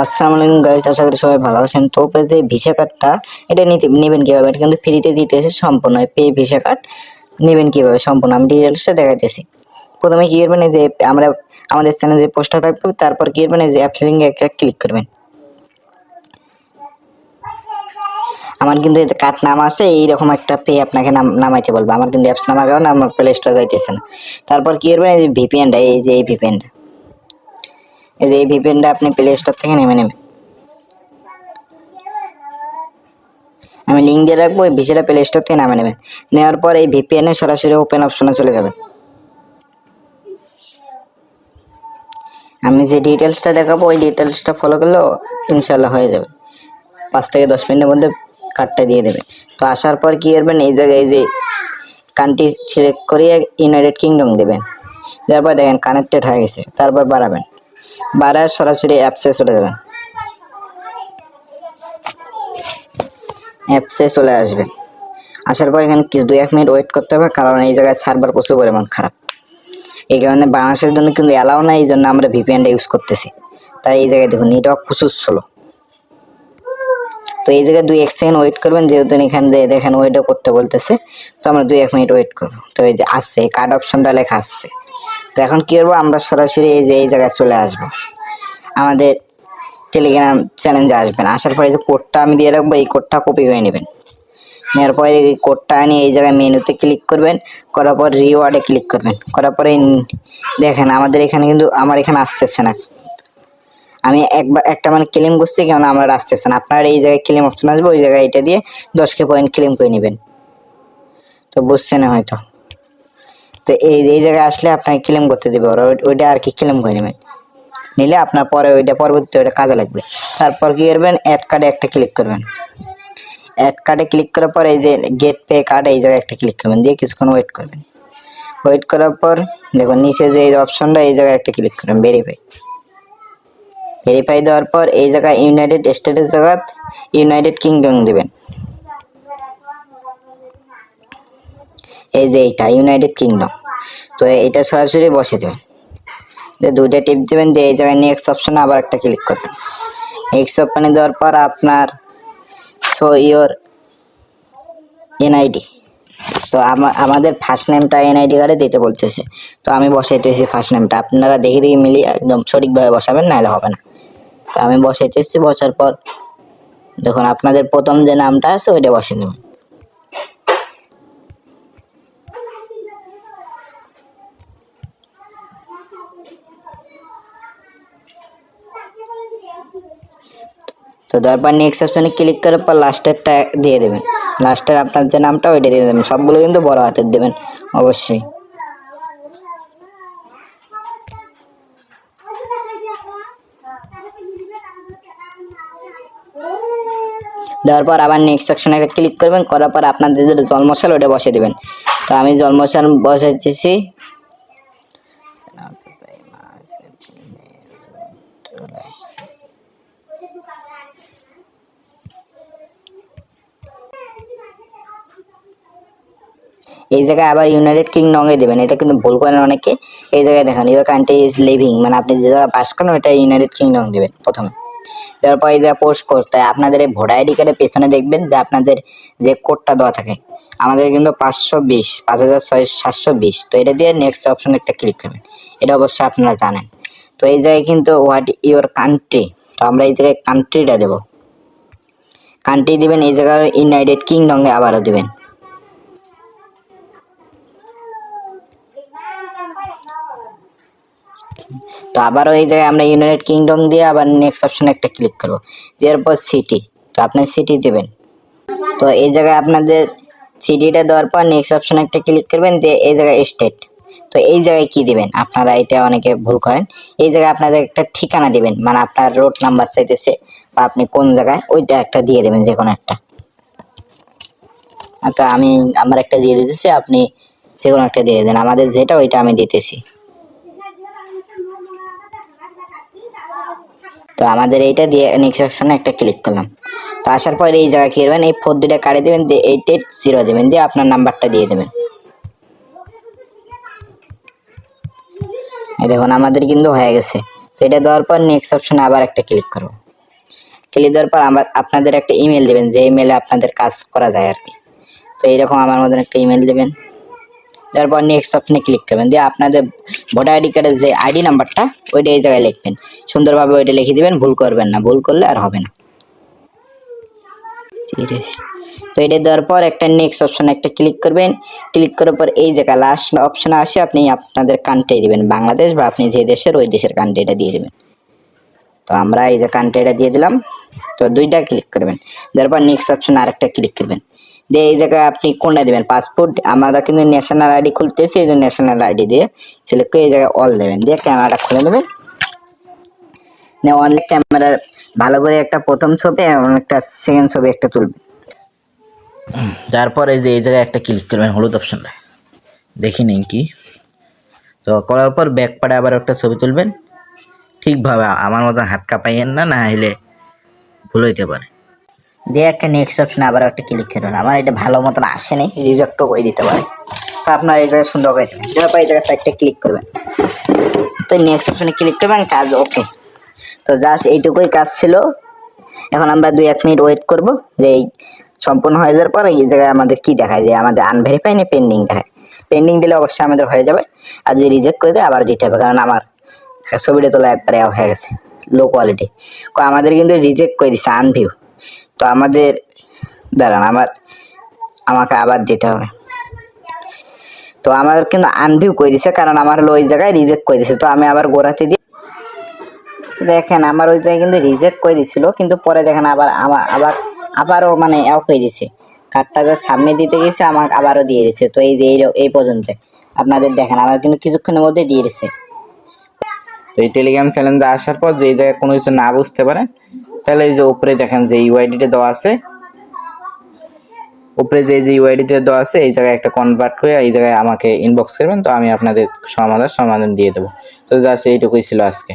আসসালামু আলাইকুম গাইস, আশা করি সবাই ভালো আছেন। তো যে ভিসা কার্ডটা এটা নেবেন কিভাবে, এটা কিন্তু ফ্রিতে দিতেছে সম্পূর্ণ। পে ভিসা কার্ড নেবেন কিভাবে সম্পূর্ণ আমি ডিটেলসটা দেখাইতেছি। প্রথমে কি করবেন, এই যে আমাদের চ্যানেলে যে পোস্টটা থাকবে তারপর কি করবেন, এই যে অ্যাপস লিংকে একটা ক্লিক করবেন। আমার কিন্তু এতে কার্ড নাম আছে, এইরকম একটা পে আপনাকে নামাইতে বলবো। আমার কিন্তু অ্যাপস নামার কারণে আমার প্লে স্টোরে যাইতেছে না। তারপর কি করবেন, এই যে ভিপিএনটা, এই ভিপিএনটা আপনি প্লে স্টোর থেকে নেবেন। আমি লিঙ্ক দিয়ে রাখবো, এই ভিসাটা প্লে স্টোর থেকে নামে নেবেন। নেওয়ার পর এই ভিপিএন এ সরাসরি ওপেন অপশনে চলে যাবেন। আমি যে ডিটেলসটা দেখাবো ওই ডিটেলসটা ফলো করলেও ইনশাল্লাহ হয়ে যাবে। 5 থেকে 10 মিনিটের মধ্যে কার্ডটা দিয়ে দেবে। তো আসার পর কি করবেন, এই জায়গায় এই যে কান্ট্রি সিলেক্ট করিয়ে ইউনাইটেড কিংডম দেবেন। তারপর দেখেন কানেক্টেড হয়ে গেছে। তারপর বাড়ায় সরাসরি অ্যাপসে চলে যাবেন। অ্যাপসে চলে আসবেন। আসার পর এখানে কিছু 2-1 মিনিট ওয়েট করতে হবে, কারণ এই জায়গায় সার্ভার প্রচুর পরিমাণ খারাপ। এই কারণে বাংলাদেশের জন্য কিন্তু অ্যালাউ নাই, এই জন্য আমরা ভিপিএনটা ইউজ করতেছি। তাই এই জায়গায় দেখুন নেটওয়ার্ক প্রচুর স্লো। তো এই জায়গায় 2-1 সেকেন্ড ওয়েট করবেন, যেহেতু এখানে দেখেন ওয়েটও করতে বলতেছে। তো আমরা 2-1 মিনিট ওয়েট করবো। তো এই যে আসছে, কার্ড অপশনটা লেখা আসছে। তো এখন কি করবো, আমরা সরাসরি এই জায়গায় চলে আসবো। আমাদের টেলিগ্রাম চ্যানেলে আসবেন। আসার পরে যে কোডটা আমি দিয়ে রাখবো, এই কোডটা কপি হয়ে নেবেন। নেওয়ার পরে এই কোডটা নিয়ে এই জায়গায় মেনুতে ক্লিক করবেন। করার পর রিওয়ার্ডে ক্লিক করবেন। করার পরে দেখেন আমাদের এখানে কিন্তু আমার এখানে আসতেছে না। আমি একটা ক্লেম করছি, কেন আমার আসতেছে না। আপনার এই জায়গায় ক্লেম অপশন আসবে, ওই জায়গায় এটা দিয়ে 10K পয়েন্ট ক্লেম করে নেবেন। তো বুঝছেন হয়তো। তো এই জায়গায় আসলে আপনাকে ক্লেম করতে দেবে ওরা, ওইটা আর কি ক্লেম করে নেবেন। নিলে আপনার পরে পরবর্তী ওইটা কাজে লাগবে। তারপর কি করবেন, অ্যাড কার্ডে একটা ক্লিক করবেন। অ্যাড কার্ডে ক্লিক করার পর এই যে গেট পে কার্ড, এই জায়গায় একটা ক্লিক করবেন, দিয়ে কিছুক্ষণ ওয়েট করবেন। ওয়েট করার পর দেখুন নিচে যে এই অপশনটা, এই জায়গায় একটা ক্লিক করবেন, ভেরিফাই দেওয়ার পর এই জায়গায় ইউনাইটেড স্টেটের জায়গা ইউনাইটেড কিংডম দেবেন। এই যে এইটা ইউনাইটেড কিংডম। তো এটা সরাসরি বসে দেবেন, যে দুইটা টিপ দেবেন, দিয়ে এই জায়গায় নেক্সট অপশনে আবার একটা ক্লিক করবেন। নেক্সট অপশনে দেওয়ার পর আপনার শো ইওর এনআইডি। তো আমাদের ফার্স্ট নেমটা এনআইডি কার্ডে দিতে বলতেছে। তো আমি বসাইতেছি ফার্স্ট নেমটা। আপনারা দেখে মিলিয়ে একদম সঠিকভাবে বসাবেন, নাহলে হবে না। তো আমি বসাইতেছি। বসার পর দেখুন আপনাদের প্রথম যে নামটা আছে ওইটা বসিয়ে নেবেন। তো তারপর নেক্সট অপশনে ক্লিক করার পর লাস্টেরটা দিয়ে দেবেন। লাস্টের আপনার যে নামটা ওইটা দিয়ে দেবেন। সবগুলো কিন্তু বড় হাতের দেবেন অবশ্যই। দেওয়ার পর আবার নেক্সট সেকশনে একটা ক্লিক করবেন। করার পর আপনাদের যেটা জন্মসাল ওটা বসিয়ে দেবেন। তো আমি জন্মসাল বসাইতেছি। এই জায়গায় আবার ইউনাইটেড কিংডমে দেবেন, এটা কিন্তু ভুল করেন অনেকে। এই জায়গায় দেখেন ইউর কান্ট্রি ইজ লিভিং, মানে আপনি যে জায়গায় বাস করেন ওইটা ইউনাইটেড কিংডম দেবেন প্রথমে। তারপর এই জায়গায় পোস্ট কোড, তাই আপনাদের এই ভোটার আইডি কার্ডের পেছনে দেখবেন যে আপনাদের যে কোডটা দেওয়া থাকে। আমাদের কিন্তু 5,720। তো এটা দিয়ে নেক্সট অপশনে একটা ক্লিক করবেন। এটা অবশ্যই আপনারা জানেন। তো এই জায়গায় কিন্তু হোয়াট ইউর কান্ট্রি, তো আমরা এই জায়গায় কান্ট্রিটা দেবো। কান্ট্রি দিবেন, এই জায়গায় ইউনাইটেড কিংডমে আবারও দিবেন। তো আবারও এই জায়গায় আমরা ইউনাইটেড কিংডম দিয়ে আবার নেক্সট অপশনে একটা ক্লিক করবো। এরপর সিটি, তো আপনি সিটি দেবেন। তো এই জায়গায় আপনাদের সিটিটা দেওয়ার পর নেক্সট অপশনে একটা ক্লিক করবেন, দিয়ে এই জায়গায় স্টেট। তো এই জায়গায় কি দিবেন, আপনারা এটা অনেকে ভুল করেন। এই জায়গায় আপনাদের একটা ঠিকানা দিবেন, মানে আপনার রোড নাম্বার চাইতেছে বা আপনি কোন জায়গায়, ওইটা একটা দিয়ে দেবেন, যে কোনো একটা। তো আমি আমার একটা দিয়ে দিতেছি, আপনি যে কোনো একটা দিয়ে দেন। আমাদের যেটা ওইটা আমি দিতেছি। তো আমাদের এইটা দিয়ে নেক্সট অপশনে একটা ক্লিক করলাম। তো আসার পর এই জায়গায় কি করবেন, এই 4 দুটা কাটে দেবেন, দিয়ে 880 দেবেন, দিয়ে আপনার নাম্বারটা দিয়ে দেবেন। এই দেখুন আমাদের কিন্তু হয়ে গেছে। তো এটা দেওয়ার পর নেক্সট অপশনে আবার একটা ক্লিক করব। ক্লিক দেওয়ার পর আপনাদের একটা ইমেল দেবেন, যে ইমেলে আপনাদের কাজ করা যায় আর কি। তো এইরকম আমার মতন একটা ইমেল দেবেন, তারপর নেক্সট অপশনে ক্লিক করবেন, দিয়ে আপনাদের ভোটার আইডি কার্ডের যে আইডি নাম্বারটা ওইটা এই জায়গায় লিখবেন, সুন্দরভাবে ওইটা লিখে দিবেন, ভুল করবেন না, ভুল করলে আর হবে না। তো এটা দেওয়ার পর একটা নেক্সট অপশনে একটা ক্লিক করবেন, ক্লিক করার পর এই জায়গায় লাস্ট অপশনে আসে আপনি আপনাদের কান্ট্রি দিবেন, বাংলাদেশ বা আপনি যে দেশের ওই দেশের কান্ট্রিটা দিয়ে দেবেন। তো আমরা এই যে কান্ট্রিটা দিয়ে দিলাম, তো দুইটা ক্লিক করবেন, তারপর নেক্সট অপশনে আরেকটা ক্লিক করবেন, দিয়ে এই জায়গায় আপনি কোনটা দেবেন, পাসপোর্ট, আমরা কিন্তু ন্যাশনাল আইডি খুলতেছি, এই যে ন্যাশনাল আইডি দিয়ে সিলেক্ট করে এই জায়গায় অল দেবেন, দিয়ে ক্যামেরাটা খুলে নেবেন। অনলি ক্যামেরার ভালো করে একটা প্রথম ছবি এবং একটা সেকেন্ড ছবি একটা তুলবেন। তারপর এই যে এই জায়গায় একটা ক্লিক করবেন হলুদ অপশনটা, দেখি নেই কি। তো করার পর ব্যাক পাড়ে আবার একটা ছবি তুলবেন, ঠিকভাবে আমার মতন হাত কাঁপাইয়েন না, না হলে ভুল হইতে পারে। দিয়ে একটা নেক্সট অপশনে আবার একটা ক্লিক করবেন, আমার এটা ভালো মতন আসেনি, রিজেক্টও করে দিতে পারে, তো আপনার এই জায়গায় সুন্দর করে দেবেন, তারপর এই জায়গায় একটা ক্লিক করবেন, তো নেক্সট অপশনে ক্লিক করবেন, কাজ ওকে। তো জাস্ট এইটুকুই কাজ ছিল। এখন আমরা 2-1 মিনিট ওয়েট করব, যে এই সম্পূর্ণ হয়ে যাওয়ার পর এই জায়গায় আমাদের কি দেখায়, যে আমাদের আনভেরিফাই না পেন্ডিং দেখায়। পেন্ডিং দিলে অবশ্যই আমাদের হয়ে যাবে, আর যদি রিজেক্ট করে দেয় আবার দিতে হবে, কারণ আমার ছবিটা তোলা একবারে হয়ে গেছে লো কোয়ালিটি। আমাদের কিন্তু রিজেক্ট করে দিচ্ছে আনভিউ, তো আমাদের দাঁড়ান আমাকে আবার দিতে হবে। তো আমার কিন্তু আনভিউ করে দিছে, কারণ আমার হলো ওই জায়গায় রিজেক্ট করে দিছে। তো আমি আবার গোড়াতে দিই, দেখেন আমার ওই জায়গায় কিন্তু রিজেক্ট করে দিছিল, কিন্তু পরে দেখেন আবারও মানে এও করে দিছে, কার্ডটা যা সাবমিট দিতে গেছে আমাকে আবারও দিয়ে দিছে। তো এই যে এই পর্যন্ত আপনাদের দেখেন আমার কিন্তু কিছুক্ষণের মধ্যে দিয়ে দিছে। তো এই টেলিগ্রাম চ্যানেলে আসার পর যে এই জায়গায় কোনো কিছু না বুঝতে পারেন, তাহলে এই যে উপরে দেখেন যে ইউআইডিটা দেওয়া আছে, উপরে যে ইউআইডিটা দেওয়া আছে এই জায়গায় একটা কনভার্ট করে এই জায়গায় আমাকে ইনবক্স করবেন, তো আমি আপনাদের সমাধান দিয়ে দেবো। তো জাস্ট এইটুকুই ছিল আজকে।